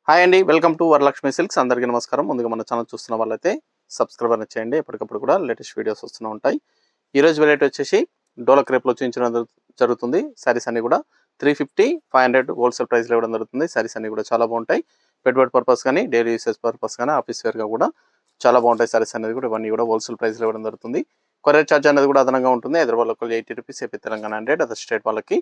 Hi అండి, welcome to Varalakshmi silks. అందరికీ నమస్కారం. ముందుగా మన ఛానల్ చూస్తున్న వాళ్ళైతే సబ్స్క్రైబర్ చేయండి. ఎప్పటికప్పుడు కూడా లేటెస్ట్ వీడియోస్ వస్తూనే ఉంటాయి. ఈరోజు వెరైటీ వచ్చేసి డోలా క్రేప్లో చూపించడం జరుగుతుంది. శారీస్ అన్ని కూడా 350, 500 హోల్సేల్ ప్రైస్లో ఇవ్వడం జరుగుతుంది. శారీస్ అన్ని కూడా చాలా బాగుంటాయి. పెట్టుబడి పర్పస్ కానీ, డైలీ యూసేజ్ పర్పస్ కానీ, ఆఫీస్ వేర్గా కూడా చాలా బాగుంటాయి. శారీస్ అనేది కూడా ఇవన్నీ కూడా హోల్సేల్ ప్రైస్లో ఇవ్వడం జరుగుతుంది. కొరియర్ ఛార్జ్ అనేది కూడా అదనంగా ఉంటుంది. Hyderabad local 80 rupees, AP Telangana 100, other state వాళ్ళకి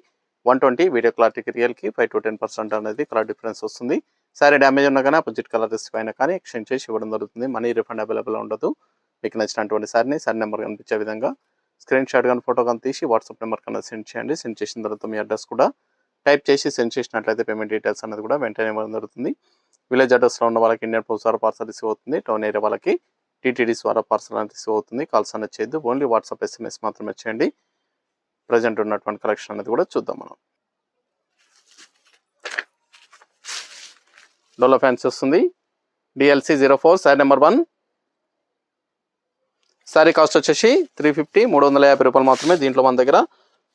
120, వీడియో క్లారిటీకి రియల్కి 5 to 10% అనేది కలర్ డిఫరెన్స్ వస్తుంది. సారీ డ్యామేజ్ ఉన్నా కానీ అపోజిట్ కలర్ రిసీవ్ అయినా కానీ ఎక్స్చేంజ్ చేసి ఇవ్వడం జరుగుతుంది. మనీ రిఫండ్ అవైలబుల్ ఉండదు. మీకు నచ్చినటువంటి సారీ నెంబర్ కనిపించే విధంగా స్క్రీన్ షాట్ కానీ ఫోటో కానీ తీసి వాట్సాప్ నెంబర్ కన్నా సెండ్ చేయండి. సెండ్ చేసిన తర్వాత మీ అడ్రస్ కూడా టైప్ చేసి సెండ్ చేసినట్లయితే పేమెంట్ డీటెయిల్స్ అనేది కూడా వెంటనే ఇవ్వడం జరుగుతుంది. విలేజ్ అడ్రస్లో ఉన్న వాళ్ళకి ఇండియన్ పోస్ట్ ద్వారా పార్సల్ రిసీవ్ అవుతుంది. టౌన్ ఏరియా వాళ్ళకి టీటీడీ ద్వారా పార్సల్ అనేది రిసీవ్ అవుతుంది. కాల్స్ అనేది చేయొద్దు, ఓన్లీ వాట్సాప్ SMS మాత్రమే చేయండి. ప్రజెంట్ ఉన్నటువంటి కలెక్షన్ అనేది కూడా చూద్దాం మనం. డోలా ఫ్యాన్సీ వస్తుంది. DLC 04 sari number 1. Sari cost వచ్చేసి 350, 350 రూపాయలు మాత్రమే. దీంట్లో మన దగ్గర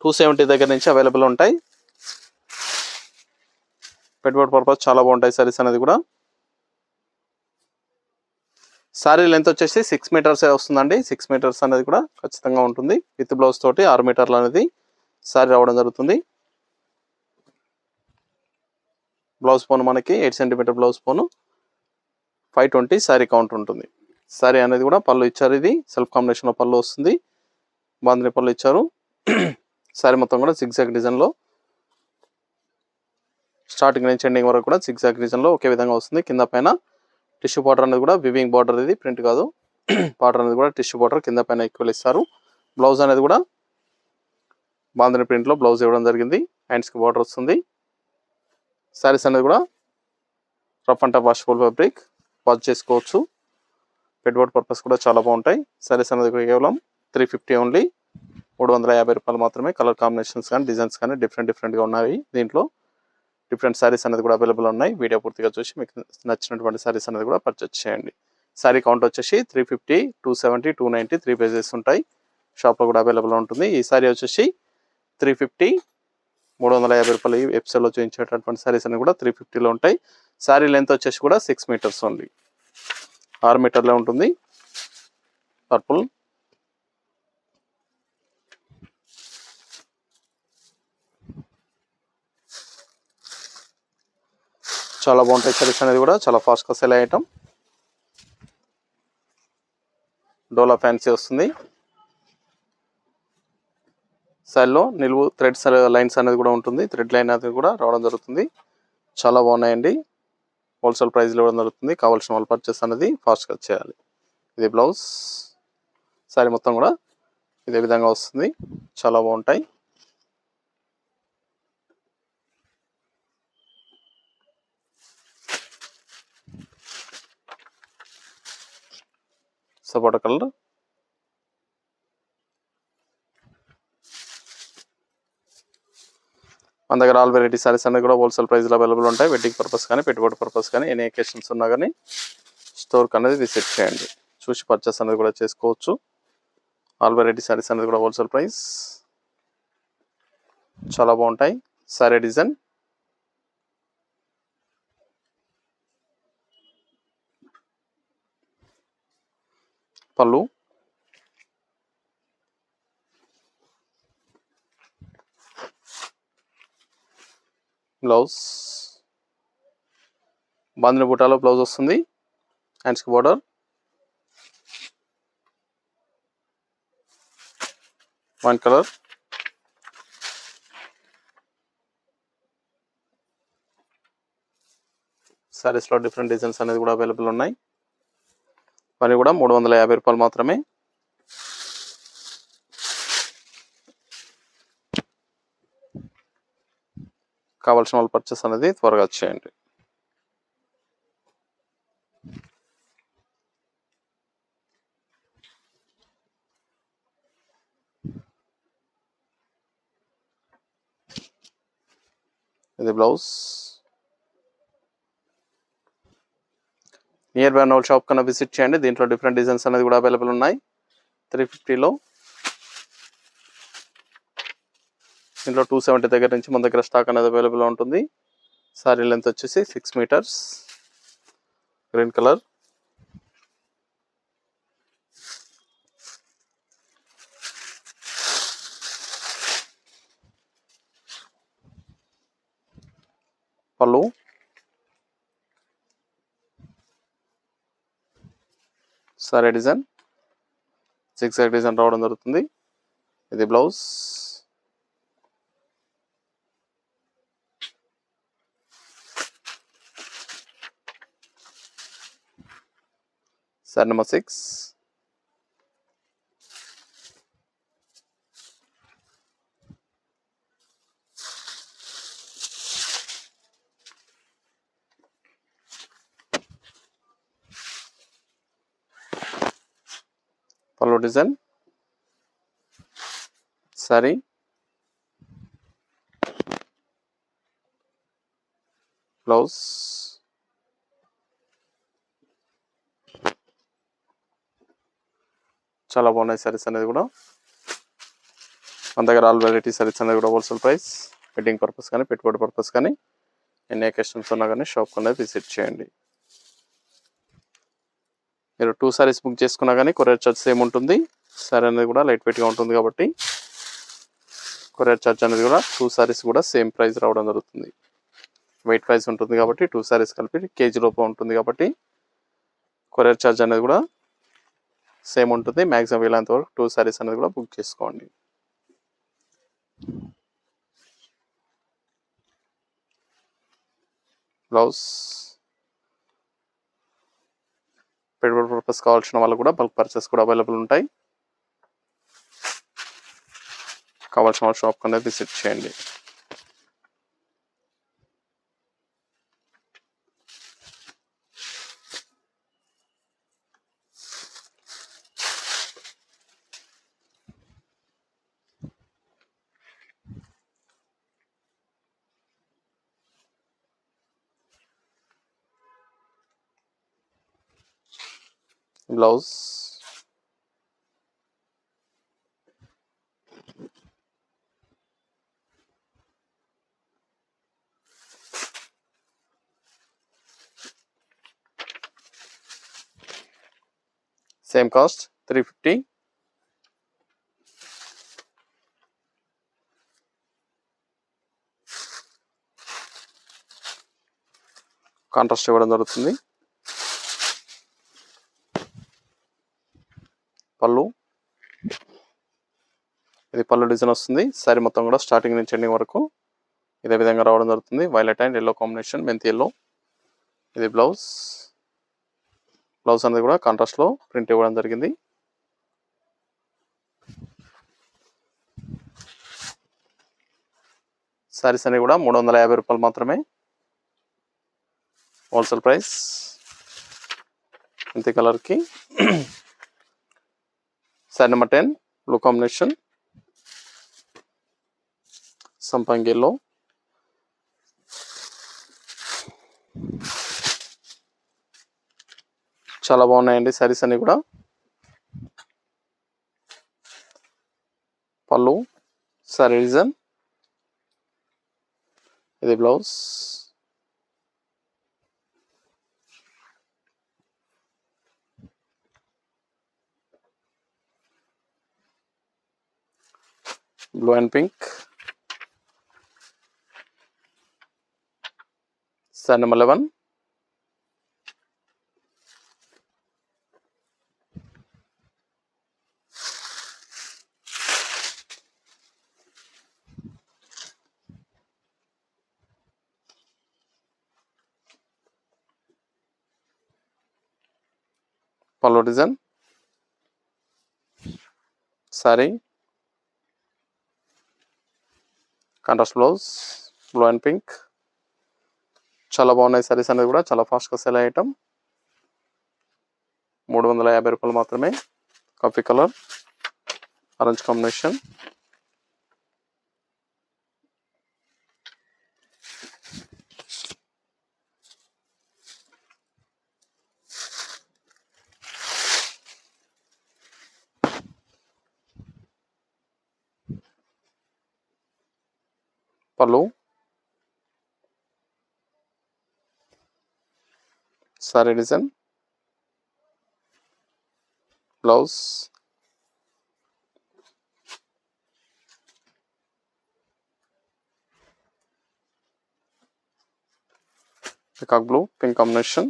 270 దగ్గర నుంచి అవైలబుల్ ఉంటాయి. పెట్టుబడి పర్పస్ చాలా బాగుంటాయి శారీస్ అనేది కూడా. శారీ లెంత్ వచ్చేసి 6 మీటర్స్ వస్తుందండి. 6 మీటర్స్ అనేది కూడా ఖచ్చితంగా ఉంటుంది. విత్ బ్లౌజ్ తోటి 6 మీటర్లు అనేది శారీ రావడం జరుగుతుంది. బ్లౌజ్ పోను మనకి 8 సెంటీమీటర్ బ్లౌజ్ పోను, 520 శారీ కౌంట్ ఉంటుంది. శారీ అనేది కూడా పళ్ళు ఇచ్చారు. ఇది సెల్ఫ్ కాంబినేషన్లో పళ్ళు వస్తుంది. బాంధని పళ్ళు ఇచ్చారు. శారీ మొత్తం కూడా సిగ్జాగ్ డిజైన్లో స్టార్టింగ్ నుంచి ఎండింగ్ వరకు కూడా సిగ్జాగ్ డిజైన్లో ఒకే విధంగా వస్తుంది. కింద పైన టిష్యూ బార్డర్ అనేది కూడా వివింగ్ బార్డర్, ఇది ప్రింట్ కాదు. బార్డర్ అనేది కూడా టిష్యూ బార్డర్ కింద పైన ఈక్వల్ ఇస్తారు. బ్లౌజ్ అనేది కూడా బాంధని ప్రింట్లో బ్లౌజ్ ఇవ్వడం జరిగింది. హ్యాండ్స్కి బార్డర్ వస్తుంది. శారీస్ అనేది కూడా rough and tough washable fabric, wash చేసుకోవచ్చు. పెట్టుబడి పర్పస్ కూడా చాలా బాగుంటాయి. శారీస్ అనేది కేవలం 350 ఓన్లీ, 350 రూపాయలు మాత్రమే. కలర్ కాంబినేషన్స్ కానీ డిజైన్స్ కానీ డిఫరెంట్గా ఉన్నాయి. దీంట్లో డిఫరెంట్ శారీస్ అనేది కూడా అవైలబుల్ ఉన్నాయి. వీడియో పూర్తిగా చూసి మీకు నచ్చినటువంటి శారీస్ అనేది కూడా పర్చేస్ చేయండి. శారీ కౌంట్ వచ్చేసి 350, 270, 290 3 పేజెస్ ఉంటాయి. షాప్లో కూడా అవైలబుల్ ఉంటుంది. ఈ శారీ వచ్చేసి 350, 350 రూపాయలు. ఈ ఎపిసోడ్లో చూపించేటటువంటి శారీస్ అన్ని కూడా 350లో ఉంటాయి. శారీ లెంత్ వచ్చేసి కూడా 6 మీటర్స్ ఓన్లీ, 6 మీటర్లే ఉంటుంది. పర్పుల్, చాలా బాగుంటాయి శారీస్ అనేది కూడా. చాలా ఫాస్ట్గా సెల్ అయ్యటం. డోలా ఫ్యాన్సీ వస్తుంది. శారీలో నిలువు థ్రెడ్స్ లైన్స్ అనేది కూడా ఉంటుంది. థ్రెడ్ లైన్ అనేది కూడా రావడం జరుగుతుంది. చాలా బాగున్నాయండి. హోల్సేల్ ప్రైస్లో ఇవ్వడం జరుగుతుంది. కావాల్సిన వాళ్ళు పర్చేస్ అనేది ఫాస్ట్గా చేయాలి. ఇది బ్లౌజ్. శారీ మొత్తం కూడా ఇదే విధంగా వస్తుంది. చాలా బాగుంటాయి. సపోటా కలర్, మన దగ్గర ఆల్ వెరైటీ సారీస్ అనేది కూడా హోల్సేల్ ప్రైస్లో అవైలబుల్ ఉంటాయి. వెడ్డింగ్ పర్పస్ కానీ, పెట్టుబడి పర్పస్ కానీ, ఎనీ అకేషన్స్ ఉన్నా కానీ స్టోర్కి అనేది విజిట్ చేయండి. చూసి పర్చేస్ అనేది కూడా చేసుకోవచ్చు. ఆల్ వెరైటీ సారీస్ అనేది కూడా హోల్సేల్ ప్రైస్, చాలా బాగుంటాయి. సారీ డిజైన్, పళ్ళు, బ్లౌజ్, బాంధని బుటాలో బ్లౌజ్ వస్తుంది. హ్యాండ్స్కి బార్డర్, వైన్ కలర్, శారీస్లో డిఫరెంట్ డిజైన్స్ అనేది కూడా అవైలబుల్ ఉన్నాయి. ఇవన్నీ కూడా 350 రూపాయలు మాత్రమే. కావాల్సిన వాళ్ళు పర్చేస్ అనేది త్వరగా చేయండి. ఇది బ్లౌజ్. నియర్ బై నోల్ షాప్ కన్నా విజిట్ చేయండి. దీంట్లో డిఫరెంట్ డిజైన్స్ అనేది కూడా అవైలబుల్ ఉన్నాయి. 350లో, దీంట్లో 270 దగ్గర నుంచి మన దగ్గర స్టాక్ అనేది అవైలబుల్ ఉంటుంది. సారీ లెంత్ వచ్చేసి 6 మీటర్స్. గ్రీన్ కలర్, పళ్ళు, సారీ డిజైన్ సిక్స్ డిజైన్ రావడం జరుగుతుంది. ఇది బ్లౌజ్, సారీ నెంబర్ 6, పళ్ళు డిజైన్, సారీ, బ్లౌజ్, చాలా బాగున్నాయి సారీస్ అనేది కూడా. మన దగ్గర ఆల్ వెరైటీ సారీస్ అనేది కూడా హోల్సేల్ ప్రైస్, వెడ్డింగ్ పర్పస్ కానీ పెట్టుబడి పర్పస్ కానీ ఎన్ని అకేషన్స్ ఉన్నా కానీ షాప్ అనేది విజిట్ చేయండి. మీరు 2 సారీస్ బుక్ చేసుకున్నా కానీ కొరియర్ ఛార్జ్ సేమ్ ఉంటుంది. సారీ అనేది కూడా లైట్ వెయిట్గా ఉంటుంది కాబట్టి కొరియర్ ఛార్జ్ అనేది కూడా 2 సారీస్ కూడా సేమ్ ప్రైస్ రావడం జరుగుతుంది. వెయిట్ ప్రైస్ ఉంటుంది కాబట్టి 2 సారీస్ కలిపి కేజీ లోపు ఉంటుంది కాబట్టి కొరియర్ ఛార్జ్ అనేది కూడా సేమ్ ఉంటుంది. మ్యాక్సిమం వీలైనంత వరకు 2 సారీస్ అనేది కూడా బుక్ చేసుకోండి. బ్లౌజ్, పెట్టుబడి పర్పస్ కావాల్సిన వాళ్ళు కూడా బల్క్ పర్చేస్ కూడా అవైలబుల్ ఉంటాయి. కావాల్సిన వాళ్ళ షాప్ అనేది విజిట్ చేయండి. Blouse, same cost 350. కాంట్రాస్ట్ ఇవ్వడం జరుగుతుంది. పళ్ళు, ఇది పళ్ళు డిజైన్ వస్తుంది. సారీ మొత్తం కూడా స్టార్టింగ్ నుంచి ఎండింగ్ వరకు ఇదే విధంగా రావడం జరుగుతుంది. వైలెట్ అండ్ ఎల్లో కాంబినేషన్, మెంతి ఎల్లో. ఇది బ్లౌజ్, బ్లౌజ్ అనేది కూడా కాంట్రాస్ట్లో ప్రింట్ ఇవ్వడం జరిగింది. సారీస్ అనేవి కూడా 350 రూపాయలు మాత్రమే హోల్సేల్ ప్రైస్. మెంతి కలర్కి సారీ నెంబర్ 10 బ్లూ కాంబినేషన్, సంపంగి ఎల్లో, చాలా బాగున్నాయండి సారీస్ అన్ని కూడా. పళ్ళు, సారీ డిజైన్, ఇది blouse, blue and pink, sorry number 11, పళ్ళు design, sorry, contrast blouse, blue and pink. చాలా బాగున్నాయి సారీస్ అనేది కూడా, చాలా ఫాస్ట్గా సెల్ అయ్యటం. 350 రూపాయలు మాత్రమే. కాఫీ కలర్, ఆరెంజ్ కాంబినేషన్, పళ్ళు, sari design, blouse, peacock blue pink combination,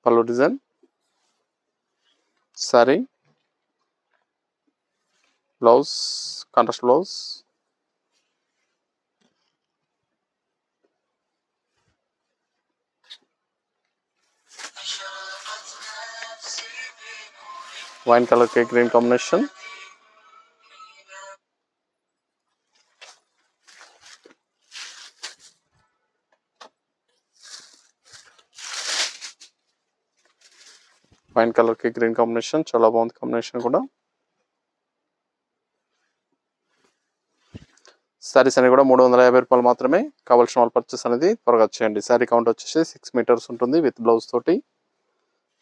పళ్ళు design, sari, blouse, contrast blouse, wine colour కి గ్రీన్ కాంబినేషన్, వైన్ కలర్ కి గ్రీన్ కాంబినేషన్ చాలా బాగుంది కాంబినేషన్ కూడా. సారీస్ అనేవి కూడా 350 రూపాయలు మాత్రమే. కావాల్సిన వాళ్ళు పర్చేస్ అనేది త్వరగా చేయండి. శారీ కౌంట్ వచ్చేసి 6 మీటర్స్ ఉంటుంది విత్ బ్లౌజ్ తోటి.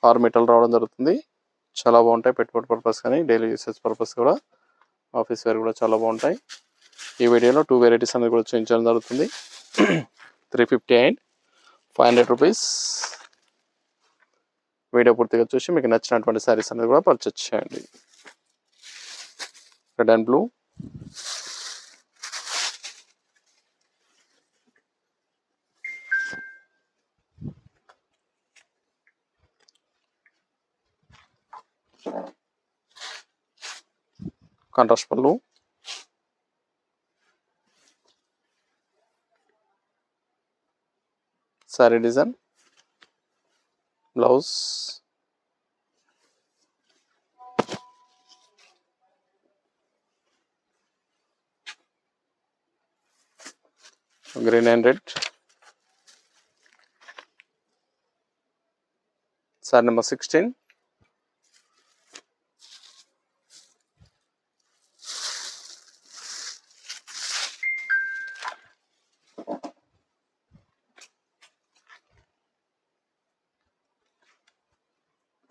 6 మీటర్లు రావడం జరుగుతుంది. చాలా బాగుంటాయి పెట్టుబడి పర్పస్ కానీ డైలీ యూసేజ్ పర్పస్ కూడా, ఆఫీస్ వేర్ కూడా చాలా బాగుంటాయి. ఈ వీడియోలో 2 వెరైటీస్ అనేది కూడా చూపించడం జరుగుతుంది. 350 అండ్ 500 రూపీస్. వీడియో పూర్తిగా చూసి మీకు నచ్చినటువంటి శారీస్ అనేది కూడా పర్చేస్ చేయండి. రెడ్ అండ్ బ్లూ, కాంట్రాస్ట్ పళ్ళు, sari design, blouse, green and red, sorry number 16,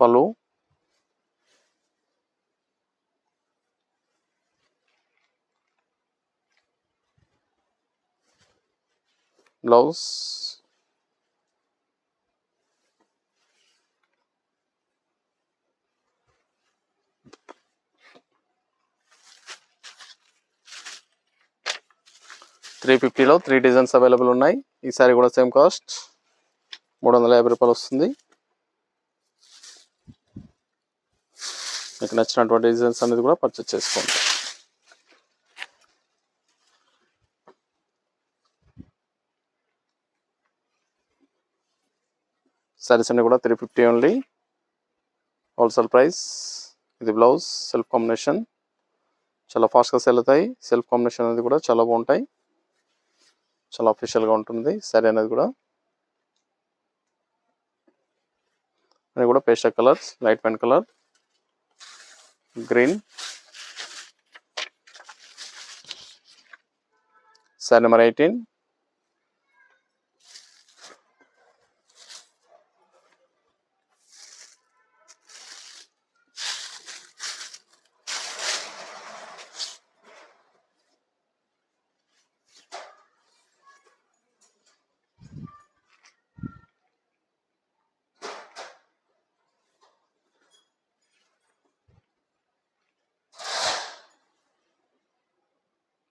పళ్ళు, బ్లౌజ్, 350లో 3 డిజైన్స్ అవైలబుల్ ఉన్నాయి. ఈ సారీ కూడా సేమ్ కాస్ట్ 350 రూపాయలు వస్తుంది. మీకు నచ్చినటువంటి డిజైన్స్ అనేది కూడా పర్చేస్ చేసుకోండి. సారీస్ అన్ని కూడా 350 ఓన్లీ, హోల్సేల్ ప్రైస్. ఇది బ్లౌజ్ సెల్ఫ్ కాంబినేషన్, చాలా ఫాస్ట్గా సెల్ అవుతాయి. సెల్ఫ్ కాంబినేషన్ అనేది కూడా చాలా బాగుంటాయి, చాలా అఫీషియల్గా ఉంటుంది సారీ అనేది కూడా. అది కూడా pastel colours, light wine colour, green, sari number 18,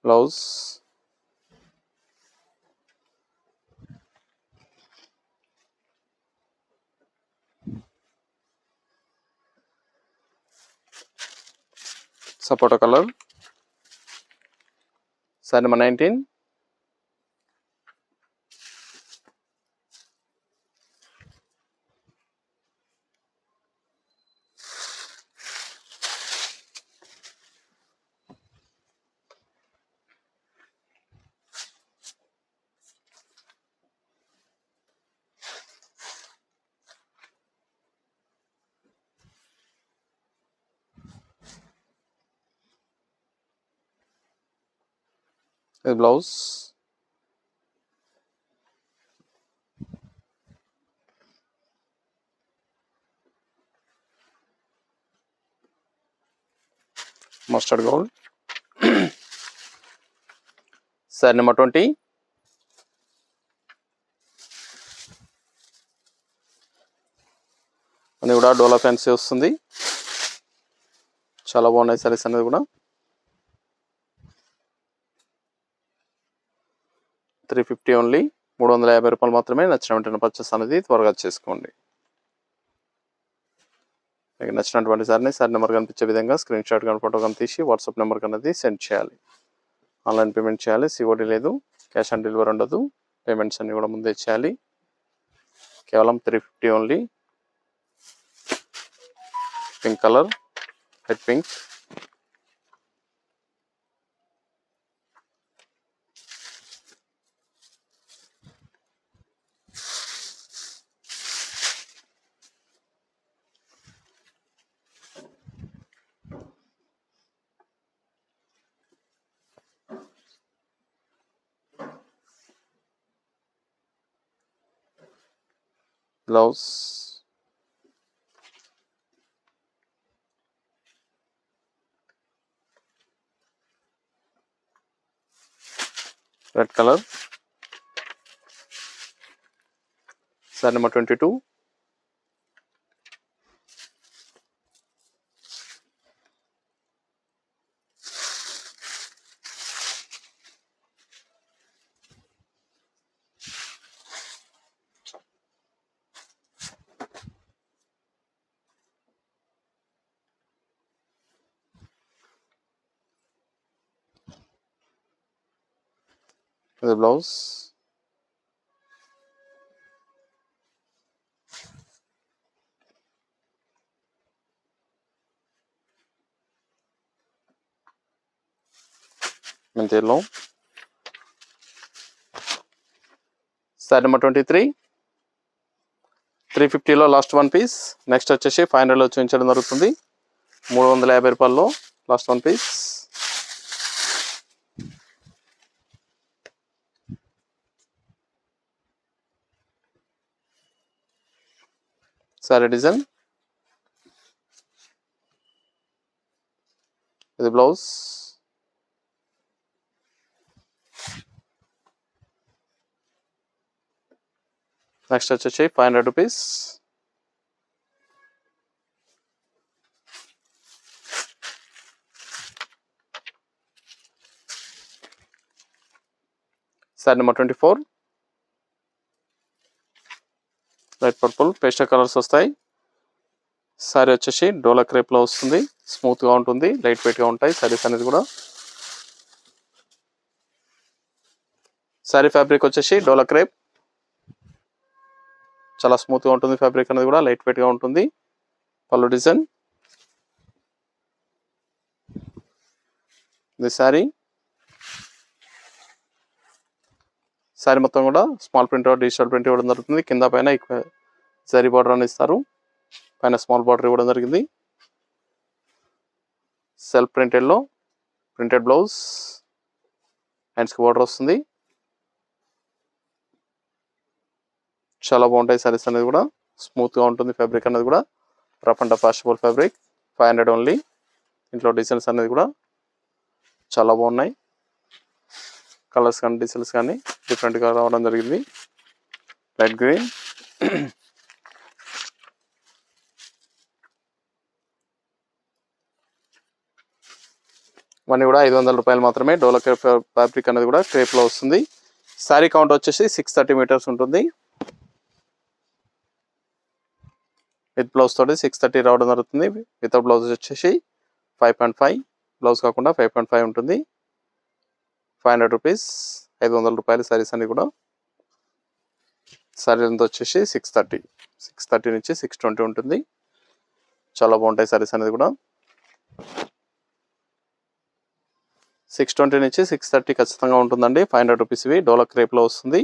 blouse, sapota colour, sari number 19, ఇది blouse. Mustard gold. Sari number 20. అది కూడా డోలా ఫ్యాన్సీ వస్తుంది. చాలా బాగున్నాయి సారీస్ అనేది కూడా. 350 ఓన్లీ, 350 రూపాయలు మాత్రమే. నచ్చిన వెంటనే పర్చేస్ అనేది త్వరగా చేసుకోండి. మీకు నచ్చినటువంటి సారీని సారీ నెంబర్ కనిపించే విధంగా స్క్రీన్ షాట్ కానీ ఫోటో కానీ తీసి వాట్సాప్ నెంబర్ అనేది సెండ్ చేయాలి. ఆన్లైన్ పేమెంట్ చేయాలి. సిఓడి లేదు, క్యాష్ ఆన్ డెలివరీ ఉండదు. పేమెంట్స్ అన్ని కూడా ముందే చేయాలి. కేవలం 350 only. Pink colour, red pink. Blouse. Red colour. Sari number 22. ఇది బ్లౌజ్. మెంతిలో. సారీ నెంబర్ 23. 350లో లాస్ట్ వన్ పీస్. నెక్స్ట్ వచ్చేసి 500లో చూపించడం జరుగుతుంది. 350 రూపాయల్లో last one piece. Sari design. ఇది బ్లౌజ్. నెక్స్ట్ వచ్చేసి 500 rupees. Sari number 24. Red purple pastel colours వస్తాయి. సారీ వచ్చేసి డోలా క్రేప్లో వస్తుంది. స్మూత్గా ఉంటుంది, లైట్ వెయిట్గా ఉంటాయి సారీస్ అనేది కూడా. సారీ ఫ్యాబ్రిక్ వచ్చేసి డోలా క్రేప్. చాలా స్మూత్గా ఉంటుంది ఫ్యాబ్రిక్ అనేది కూడా, లైట్ వెయిట్గా ఉంటుంది. పళ్ళు డిజైన్. ఇది సారీ. సారీ మొత్తం కూడా స్మాల్ ప్రింట్, డిజిటల్ ప్రింట్ ఇవ్వడం జరుగుతుంది. కింద పైన జరీ బార్డర్ అని ఇస్తారు. పైన స్మాల్ బార్డర్ ఇవ్వడం జరిగింది. సెల్ఫ్ ప్రింటెడ్లో ప్రింటెడ్ బ్లౌజ్. హ్యాండ్స్కి బార్డర్ వస్తుంది. చాలా బాగుంటాయి సారీస్ అనేది కూడా. స్మూత్గా ఉంటుంది ఫ్యాబ్రిక్ అనేది కూడా. Rough and washable fabric. 500 only. ఇంట్లో డిజైన్స్ అనేది కూడా చాలా బాగున్నాయి. కలర్స్ కానీ డిజైన్స్ కానీ డిఫరెంట్గా రావడం జరిగింది. Light green. ఇవన్నీ కూడా 500 రూపాయలు మాత్రమే. డోలా క్రేప్ ఫ్యాబ్రిక్ అనేది కూడా క్రేప్లో వస్తుంది. శారీ కౌంట్ వచ్చేసి 630 మీటర్స్ ఉంటుంది. విత్ బ్లౌజ్ తోటి 630 రావడం జరుగుతుంది. వితౌట్ బ్లౌజ్ వచ్చేసి 5.5. బ్లౌజ్ కాకుండా 5.5 ఉంటుంది. 500 రూపీస్. 500 రూపాయలు శారీస్ అన్ని కూడా. శారీ లెంత్ వచ్చేసి 630 నుంచి 620 ఉంటుంది. చాలా బాగుంటాయి శారీస్ అనేది కూడా. 620 నుంచి 630 ఖచ్చితంగా ఉంటుందండి. 500 రూపీస్ ఇవి. డోలా క్రేప్లో వస్తుంది.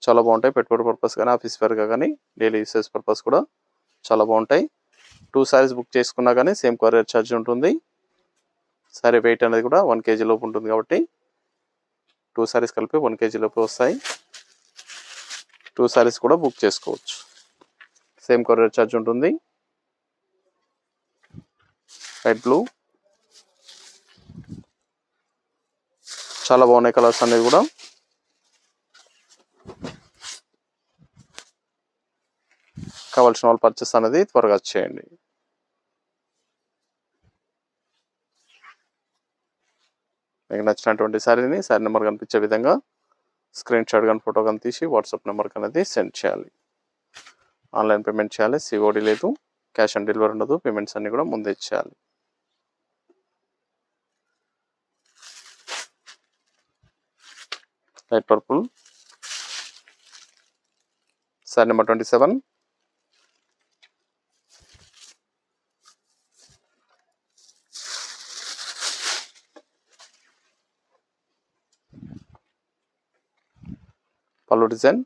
చాలా బాగుంటాయి. పెట్టుబడి పర్పస్ కానీ, ఆఫీస్ వేర్గా కానీ, డైలీ యూసేజ్ పర్పస్ కూడా చాలా బాగుంటాయి. 2 శారీస్ బుక్ చేసుకున్నా కానీ సేమ్ కొరియర్ ఛార్జ్ ఉంటుంది. సారీ వెయిట్ అనేది కూడా 1 kg లోపు ఉంటుంది కాబట్టి 2 సారీస్ కలిపి 1 kg లోపు వస్తాయి. 2 సారీస్ కూడా బుక్ చేసుకోవచ్చు. సేమ్ కొరియర్ ఛార్జ్ ఉంటుంది. లైట్ బ్లూ చాలా బాగున్నాయి కలర్స్ అనేది కూడా. కావాల్సిన వాళ్ళు పర్చేస్ అనేది త్వరగా చేయండి. మీకు నచ్చినటువంటి శారీ నెంబర్ కనిపించే విధంగా స్క్రీన్ షాట్ కానీ ఫోటో కానీ తీసి వాట్సాప్ నెంబర్కి అనేది సెండ్ చేయాలి. ఆన్లైన్ పేమెంట్ చేయాలి. సిఓడి లేదు, క్యాష్ ఆన్ డెలివరీ ఉండదు. పేమెంట్స్ అన్నీ కూడా ముందే ఇచ్చేయాలి. Light purple sari number 27. పళ్ళు డిజైన్,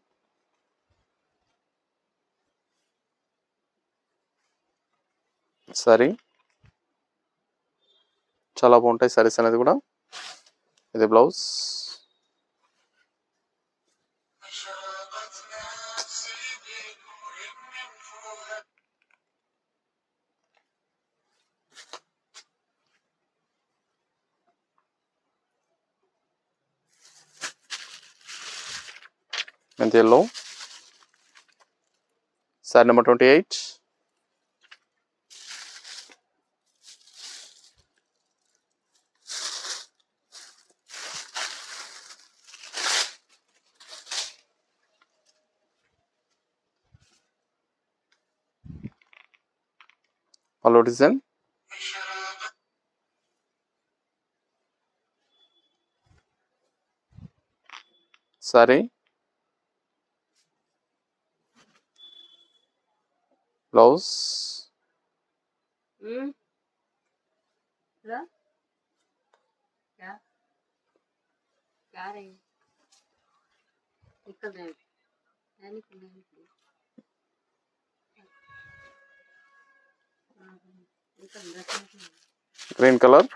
సారీ చాలా బాగుంటాయి సారీస్ అనేది కూడా. ఇది బ్లౌజ్, మెంతి ఎల్లో శారీ నెంబర్ 28. పళ్ళు design, sari blouse, green colour,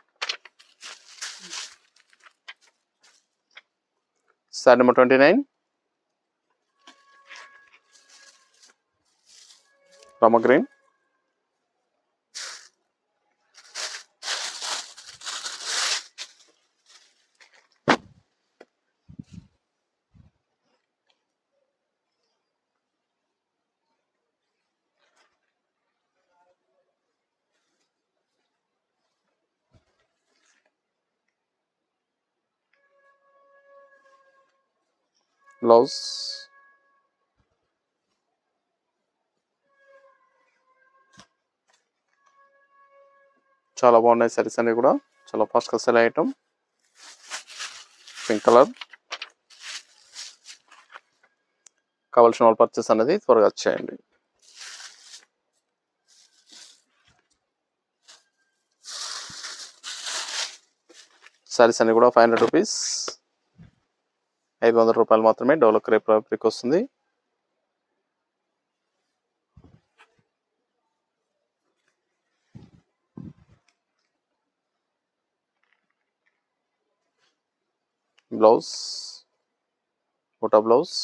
sari number 29. Rama green, blouse, చాలా బాగున్నాయి సారీస్ అన్ని కూడా. చాలా ఫాస్ట్గా సెల్ ఐటమ్. పింక్ కలర్, కావాల్సిన వాళ్ళు పర్చేస్ అనేది త్వరగా చేయండి. సారీస్ అన్ని కూడా 500 రూపీస్, 500 రూపాయలు మాత్రమే. డెవలప్ క్రేప్ ఫ్యాబ్రిక్ వస్తుంది. బ్లౌజ్, బుటా blouse,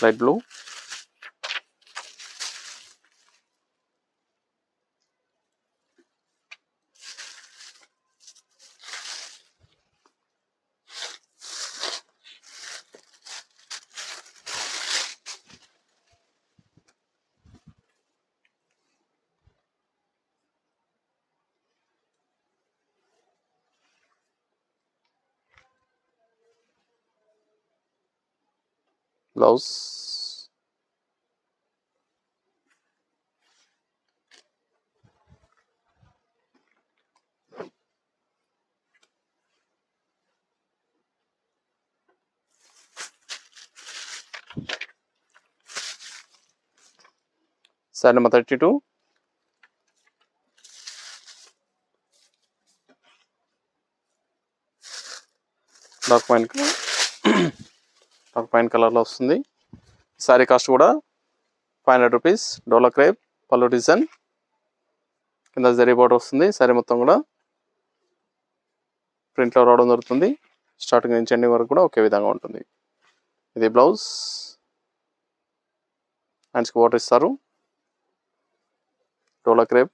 light blue, blouse, sari number 32. Dark wine కలర్లో వస్తుంది. శారీ కాస్ట్ కూడా రూపీస్. డోలా క్రేప్ పళ్ళు డిజైన్ కింద జరీ బోర్డర్ వస్తుంది. సారీ మొత్తం కూడా ప్రింట్లో రావడం జరుగుతుంది. స్టార్టింగ్ నుంచి ఎండింగ్ వరకు కూడా ఒకే విధంగా ఉంటుంది. ఇది బ్లౌజ్. హ్యాండ్స్కి బోర్డర్ ఇస్తారు. డోలా క్రేప్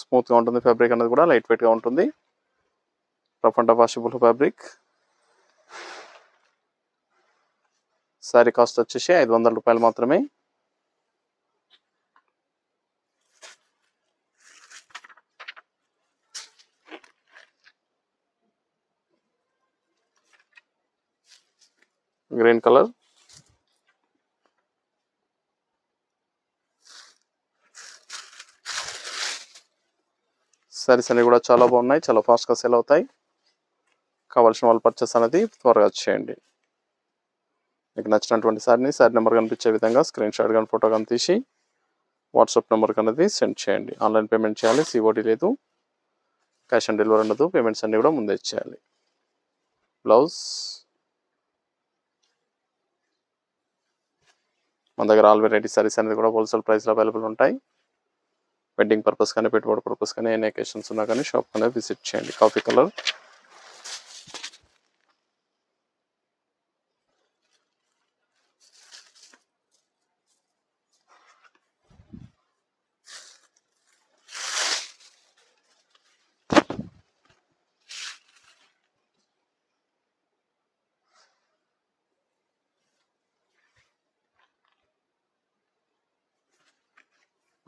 స్మూత్గా ఉంటుంది. ఫ్యాబ్రిక్ అనేది కూడా లైట్ వెయిట్గా ఉంటుంది. Rough and washable fabric. Sari cost వచ్చేసి 500 రూపాయలు మాత్రమే. Green colour. సారీస్ అన్ని కూడా చాలా బాగున్నాయి. చాలా ఫాస్ట్గా సేల్ అవుతాయి. కావాల్సిన వాళ్ళు పర్చేస్ అనేది త్వరగా చేయండి. మీకు నచ్చినటువంటి సారీ నెంబర్ కనిపించే విధంగా స్క్రీన్ షాట్ కానీ ఫోటో కానీ తీసి వాట్సాప్ నెంబర్కి అనేది సెండ్ చేయండి. ఆన్లైన్ పేమెంట్ చేయాలి. సిఓడి లేదు. క్యాష్ ఆన్ డెలివరీ ఉండదు. పేమెంట్స్ అన్నీ కూడా ముందే ఇచ్చేయాలి. బ్లౌజ్. మన దగ్గర ఆల్ వెరైటీ సారీస్ అనేది కూడా హోల్సేల్ ప్రైస్లో అవైలబుల్ ఉంటాయి. వెడ్డింగ్ పర్పస్ కానీ పెట్టుబడి పర్పస్ కానీ ఎన్ని అకేషన్స్ ఉన్నా కానీ షాప్ అనేది విజిట్ చేయండి. Coffee colour.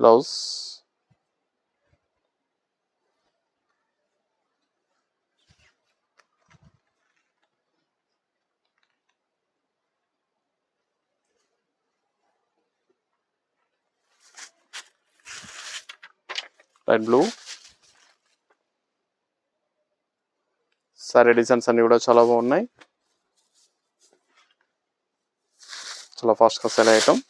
Blouse. Light blue. Sorry designs అన్ని కూడా చాలా బాగున్నాయి. చాలా ఫాస్ట్గా సేల్ ఐటమ్.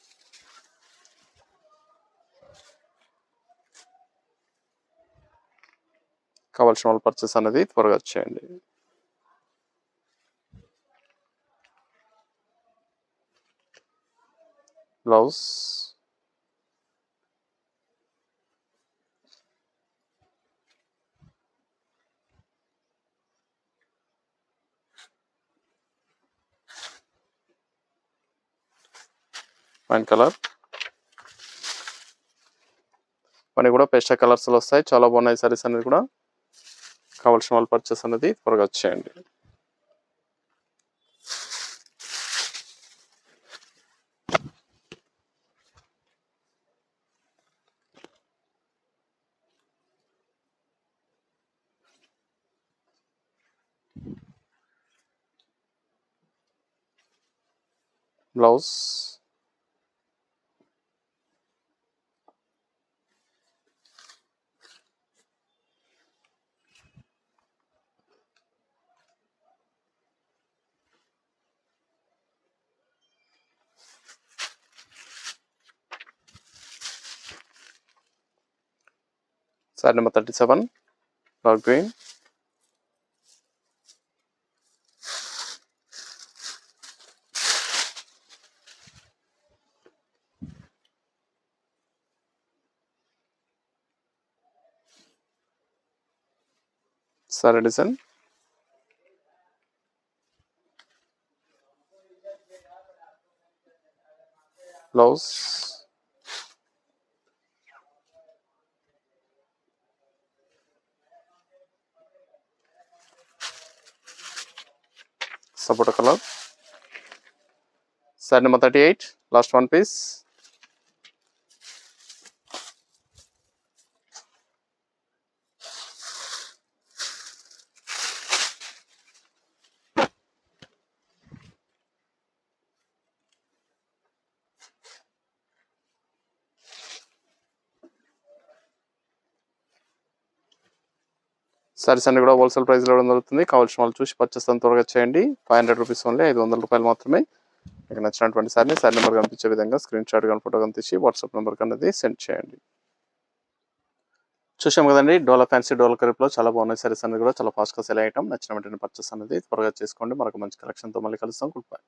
కావాల్సిన వాళ్ళు పర్చేస్ అనేది త్వరగా చేయండి. బ్లౌజ్. Wine colour. ఇవన్నీ కూడా పేస్టల్ కలర్స్లో వస్తాయి. చాలా బాగున్నాయి సారీస్ అనేది కూడా. కావాల్సిన వాళ్ళు పర్చేస్ అనేది త్వరగా చేయండి. Blouse. Sari number 37 dark green. Sari design. Blouse. Sapota colour. Sari number 38 last one piece. Saris అన్ని కూడా హోల్సేల్ ప్రైస్లో ఇవ్వడం జరుగుతుంది. కావాల్సిన వాళ్ళు చూసి పర్చేస్ త్వరగా చేయండి. 500 రూపీస్ ఓన్లీ. 500 రూపాయలు మాత్రమే. మీకు నచ్చినటువంటి సారీ నెంబర్ కనిపించే విధంగా స్క్రీన్ షాట్ కానీ ఫోటో కానీ తీసి వాట్సాప్ నెంబర్కి అనేది సెండ్ చేయండి. చూసాం కదండి. డోలా ఫ్యాన్సీ డోలా క్రేప్లో చాలా బాగున్నాయి సారీస్ అనేది కూడా. చాలా ఫాస్ట్గా సేల్ ఐటమ్. నచ్చిన వెంటనే పర్చేస్ అనేది త్వరగా చేసుకోండి. మరొక మంచి కలెక్షన్తో మళ్ళీ కలుస్తాం. Good bye.